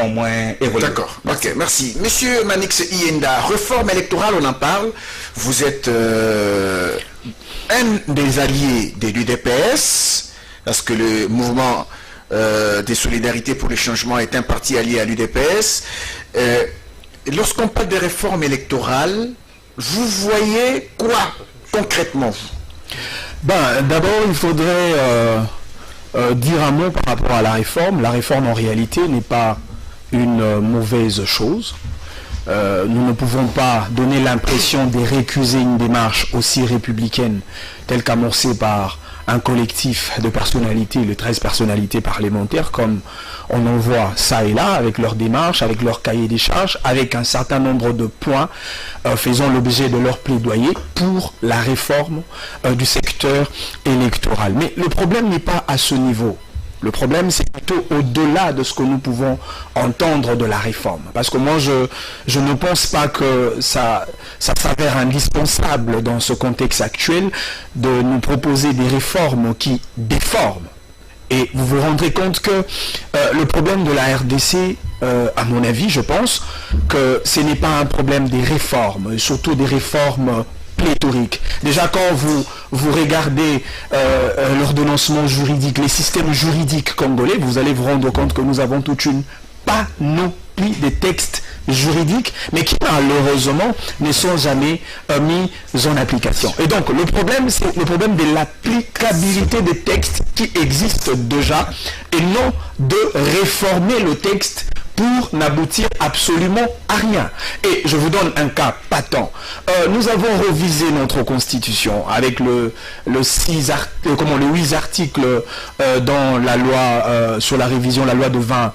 au moins évolué. D'accord, ok, merci. Monsieur Manix Ienda, réforme électorale, on en parle. Vous êtes un des alliés de l'UDPS, parce que le mouvement des solidarités pour le changement est un parti allié à l'UDPS. Lorsqu'on parle de réforme électorale, vous voyez quoi concrètement? D'abord, il faudrait dire un mot par rapport à la réforme. La réforme, en réalité, n'est pas une mauvaise chose. Nous ne pouvons pas donner l'impression de récuser une démarche aussi républicaine telle qu'amorcée par un collectif de personnalités, les 13 personnalités parlementaires, comme on en voit ça et là, avec leur démarche, avec leur cahier des charges, avec un certain nombre de points faisant l'objet de leur plaidoyer pour la réforme du secteur électoral. Mais le problème n'est pas à ce niveau. Le problème, c'est plutôt au-delà de ce que nous pouvons entendre de la réforme. Parce que moi, je ne pense pas que ça s'avère indispensable dans ce contexte actuel de nous proposer des réformes qui déforment. Et vous vous rendrez compte que le problème de la RDC, à mon avis, je pense que ce n'est pas un problème des réformes, surtout des réformes pléthorique. Déjà, quand vous regardez l'ordonnancement juridique, les systèmes juridiques congolais, vous allez vous rendre compte que nous avons toute une panoplie de textes juridiques, mais qui malheureusement ne sont jamais mis en application. Et donc, le problème, c'est le problème de l'applicabilité des textes qui existent déjà, et non de réformer le texte pour n'aboutir absolument à rien. Et je vous donne un cas patent. Nous avons revisé notre constitution avec le 8 articles dans la loi sur la révision, la loi de 20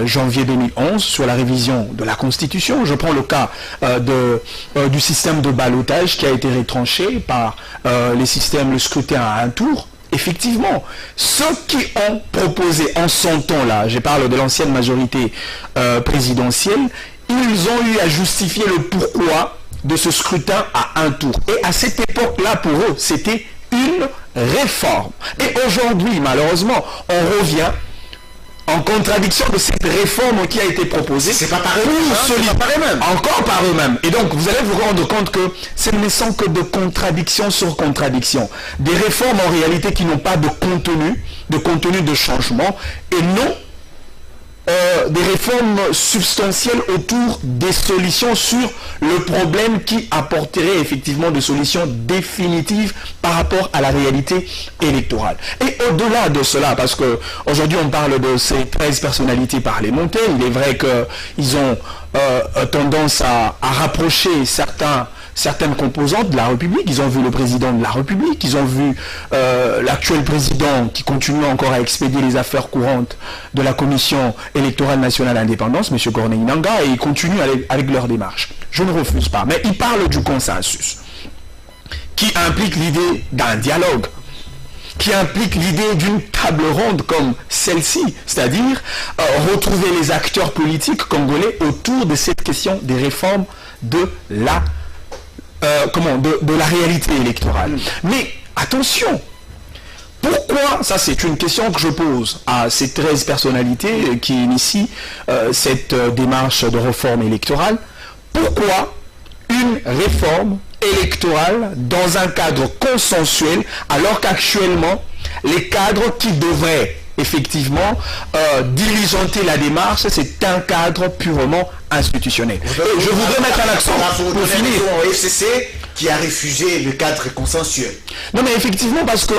janvier 2011 sur la révision de la constitution. Je prends le cas du système de ballotage qui a été retranché par le scrutin à un tour. Effectivement, ceux qui ont proposé en son temps-là, je parle de l'ancienne majorité présidentielle, ils ont eu à justifier le pourquoi de ce scrutin à un tour. Et à cette époque-là, pour eux, c'était une réforme. Et aujourd'hui, malheureusement, on revient en contradiction de cette réforme qui a été proposée. C'est pas par eux-mêmes. Encore par eux-mêmes. Et donc, vous allez vous rendre compte que ce ne sont que de contradiction sur contradiction. Des réformes en réalité qui n'ont pas de contenu de changement, et non des réformes substantielles autour des solutions sur le problème qui apporterait effectivement des solutions définitives par rapport à la réalité électorale. Et au-delà de cela, parce qu'aujourd'hui on parle de ces 13 personnalités parlementaires, il est vrai qu'ils ont tendance à rapprocher certaines composantes de la République. Ils ont vu le président de la République, ils ont vu l'actuel président qui continue encore à expédier les affaires courantes de la Commission électorale nationale indépendance, M. Corneille Nangaa, et ils continuent avec leur démarche. Je ne refuse pas, mais ils parlent du consensus, qui implique l'idée d'un dialogue, qui implique l'idée d'une table ronde comme celle-ci, c'est-à-dire retrouver les acteurs politiques congolais autour de cette question des réformes de la réalité électorale. Mais attention, pourquoi, ça c'est une question que je pose à ces 13 personnalités qui initient cette démarche de réforme électorale, pourquoi une réforme électorale dans un cadre consensuel alors qu'actuellement les cadres qui devraient effectivement diligenter la démarche, c'est un cadre purement institutionnel. Je voudrais mettre un accent pour finir. Au FCC qui a refusé le cadre consensuel. Non mais effectivement, parce que